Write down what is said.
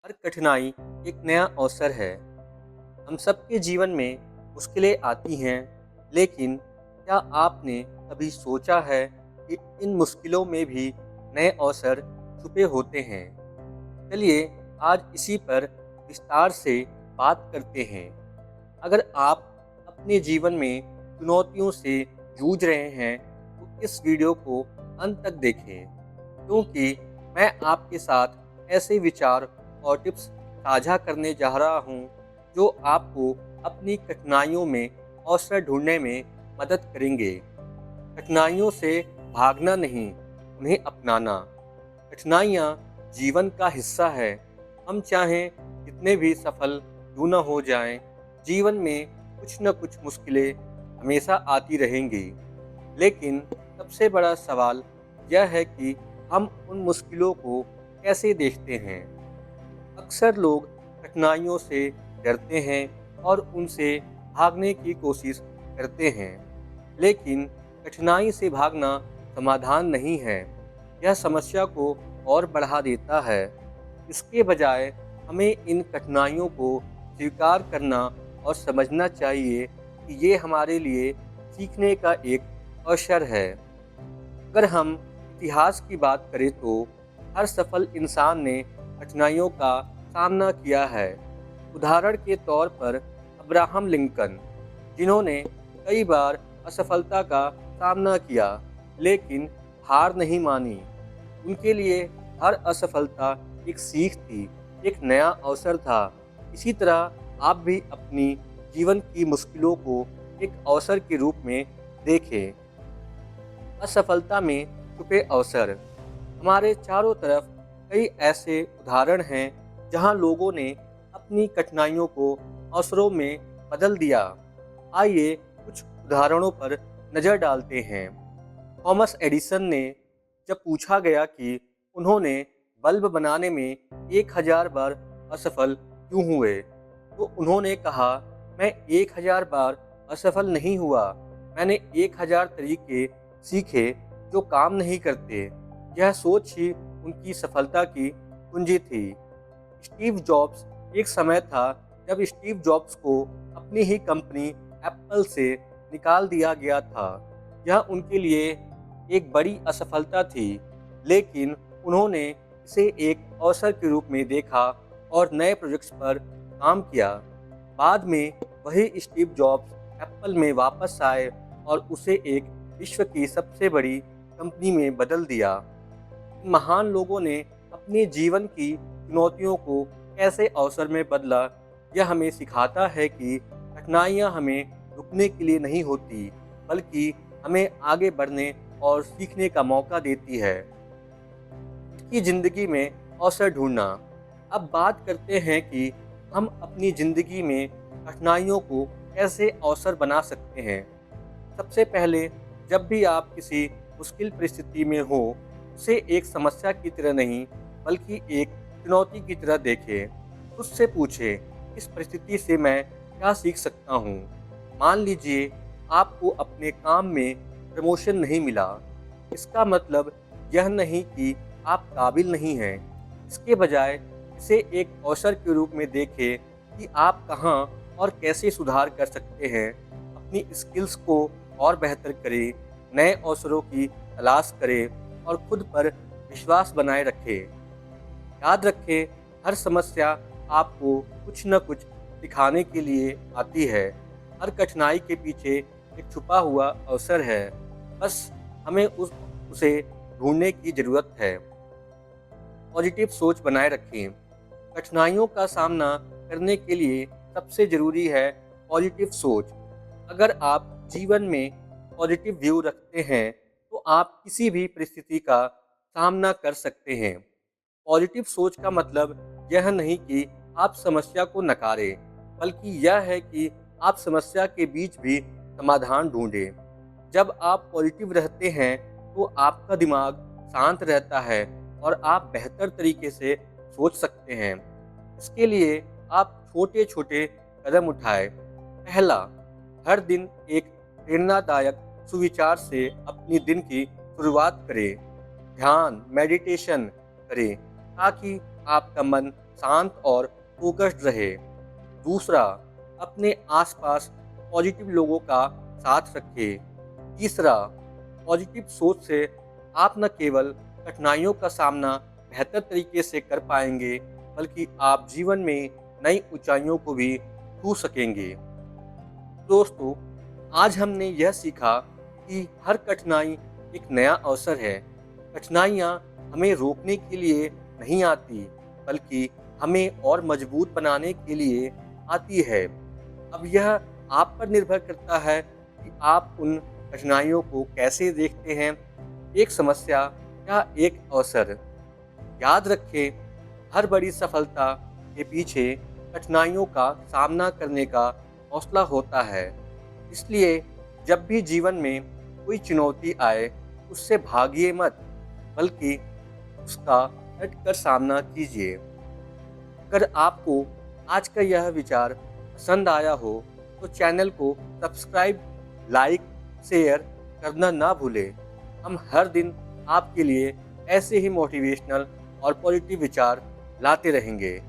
हर कठिनाई एक नया अवसर है। हम सबके जीवन में मुश्किलें आती हैं, लेकिन क्या आपने कभी सोचा है कि इन मुश्किलों में भी नए अवसर छुपे होते हैं? चलिए आज इसी पर विस्तार से बात करते हैं। अगर आप अपने जीवन में चुनौतियों से जूझ रहे हैं, तो इस वीडियो को अंत तक देखें, क्योंकि मैं आपके साथ ऐसे विचार और टिप्स साझा करने जा रहा हूं, जो आपको अपनी कठिनाइयों में अवसर ढूंढने में मदद करेंगे। कठिनाइयों से भागना नहीं, उन्हें अपनाना। कठिनाइयाँ जीवन का हिस्सा है। हम चाहें कितने भी सफल क्यों न हो जाएं, जीवन में कुछ न कुछ मुश्किलें हमेशा आती रहेंगी। लेकिन सबसे बड़ा सवाल यह है कि हम उन मुश्किलों को कैसे देखते हैं। अक्सर लोग कठिनाइयों से डरते हैं और उनसे भागने की कोशिश करते हैं, लेकिन कठिनाई से भागना समाधान नहीं है। यह समस्या को और बढ़ा देता है। इसके बजाय हमें इन कठिनाइयों को स्वीकार करना और समझना चाहिए कि ये हमारे लिए सीखने का एक अवसर है। अगर हम इतिहास की बात करें तो हर सफल इंसान ने कठिनाइयों का सामना किया है। उदाहरण के तौर पर अब्राहम लिंकन, जिन्होंने कई बार असफलता का सामना किया, लेकिन हार नहीं मानी। उनके लिए हर असफलता एक सीख थी, एक नया अवसर था। इसी तरह आप भी अपनी जीवन की मुश्किलों को एक अवसर के रूप में देखें। असफलता में छुपे अवसर। हमारे चारों तरफ कई ऐसे उदाहरण हैं जहां लोगों ने अपनी कठिनाइयों को अवसरों में बदल दिया। आइए कुछ उदाहरणों पर नज़र डालते हैं। थॉमस एडिसन ने जब पूछा गया कि उन्होंने बल्ब बनाने में 1000 बार असफल क्यों हुए, तो उन्होंने कहा, मैं 1000 बार असफल नहीं हुआ, मैंने 1000 तरीके सीखे जो काम नहीं करते। यह सोच ही उनकी सफलता की कुंजी थी। स्टीव जॉब्स, एक समय था जब स्टीव जॉब्स को अपनी ही कंपनी एप्पल से निकाल दिया गया था। यह उनके लिए एक बड़ी असफलता थी, लेकिन उन्होंने इसे एक अवसर के रूप में देखा और नए प्रोजेक्ट्स पर काम किया। बाद में वही स्टीव जॉब्स एप्पल में वापस आए और उसे एक विश्व की सबसे बड़ी कंपनी में बदल दिया। महान लोगों ने अपने जीवन की चुनौतियों को कैसे अवसर में बदला, यह हमें सिखाता है कि कठिनाइयाँ हमें रुकने के लिए नहीं होती, बल्कि हमें आगे बढ़ने और सीखने का मौका देती है। की ज़िंदगी में अवसर ढूंढना। अब बात करते हैं कि हम अपनी ज़िंदगी में कठिनाइयों को कैसे अवसर बना सकते हैं। सबसे पहले, जब भी आप किसी मुश्किल परिस्थिति में हो, उसे एक समस्या की तरह नहीं, बल्कि एक चुनौती की तरह देखें। उससे पूछें, इस परिस्थिति से मैं क्या सीख सकता हूँ। मान लीजिए आपको अपने काम में प्रमोशन नहीं मिला, इसका मतलब यह नहीं कि आप काबिल नहीं हैं। इसके बजाय इसे एक अवसर के रूप में देखें कि आप कहाँ और कैसे सुधार कर सकते हैं। अपनी स्किल्स को और बेहतर करें, नए अवसरों की तलाश करें और खुद पर विश्वास बनाए रखें। याद रखें, हर समस्या आपको कुछ न कुछ सिखाने के लिए आती है। हर कठिनाई के पीछे एक छुपा हुआ अवसर है, बस हमें उसे ढूंढने की ज़रूरत है। पॉजिटिव सोच बनाए रखें। कठिनाइयों का सामना करने के लिए सबसे ज़रूरी है पॉजिटिव सोच। अगर आप जीवन में पॉजिटिव व्यू रखते हैं, तो आप किसी भी परिस्थिति का सामना कर सकते हैं। पॉजिटिव सोच का मतलब यह नहीं कि आप समस्या को नकारें, बल्कि यह है कि आप समस्या के बीच भी समाधान ढूंढें। जब आप पॉजिटिव रहते हैं, तो आपका दिमाग शांत रहता है और आप बेहतर तरीके से सोच सकते हैं। इसके लिए आप छोटे छोटे कदम उठाएं। पहला, हर दिन एक प्रेरणादायक सुविचार से अपनी दिन की शुरुआत करें। ध्यान, मेडिटेशन करें ताकि आपका मन शांत और फोकस्ड रहे। दूसरा, अपने आसपास पॉजिटिव लोगों का साथ रखें। तीसरा, पॉजिटिव सोच से आप न केवल कठिनाइयों का सामना बेहतर तरीके से कर पाएंगे, बल्कि आप जीवन में नई ऊंचाइयों को भी छू सकेंगे। दोस्तों, आज हमने यह सीखा कि हर कठिनाई एक नया अवसर है। कठिनाइयाँ हमें रोकने के लिए नहीं आती, बल्कि हमें और मजबूत बनाने के लिए आती है। अब यह आप पर निर्भर करता है कि आप उन कठिनाइयों को कैसे देखते हैं, एक समस्या या एक अवसर। याद रखें, हर बड़ी सफलता के पीछे कठिनाइयों का सामना करने का हौसला होता है। इसलिए जब भी जीवन में कोई चुनौती आए, उससे भागिए मत, बल्कि उसका डट कर सामना कीजिए। अगर आपको आज का यह विचार पसंद आया हो, तो चैनल को सब्सक्राइब, लाइक, शेयर करना ना भूलें। हम हर दिन आपके लिए ऐसे ही मोटिवेशनल और पॉजिटिव विचार लाते रहेंगे।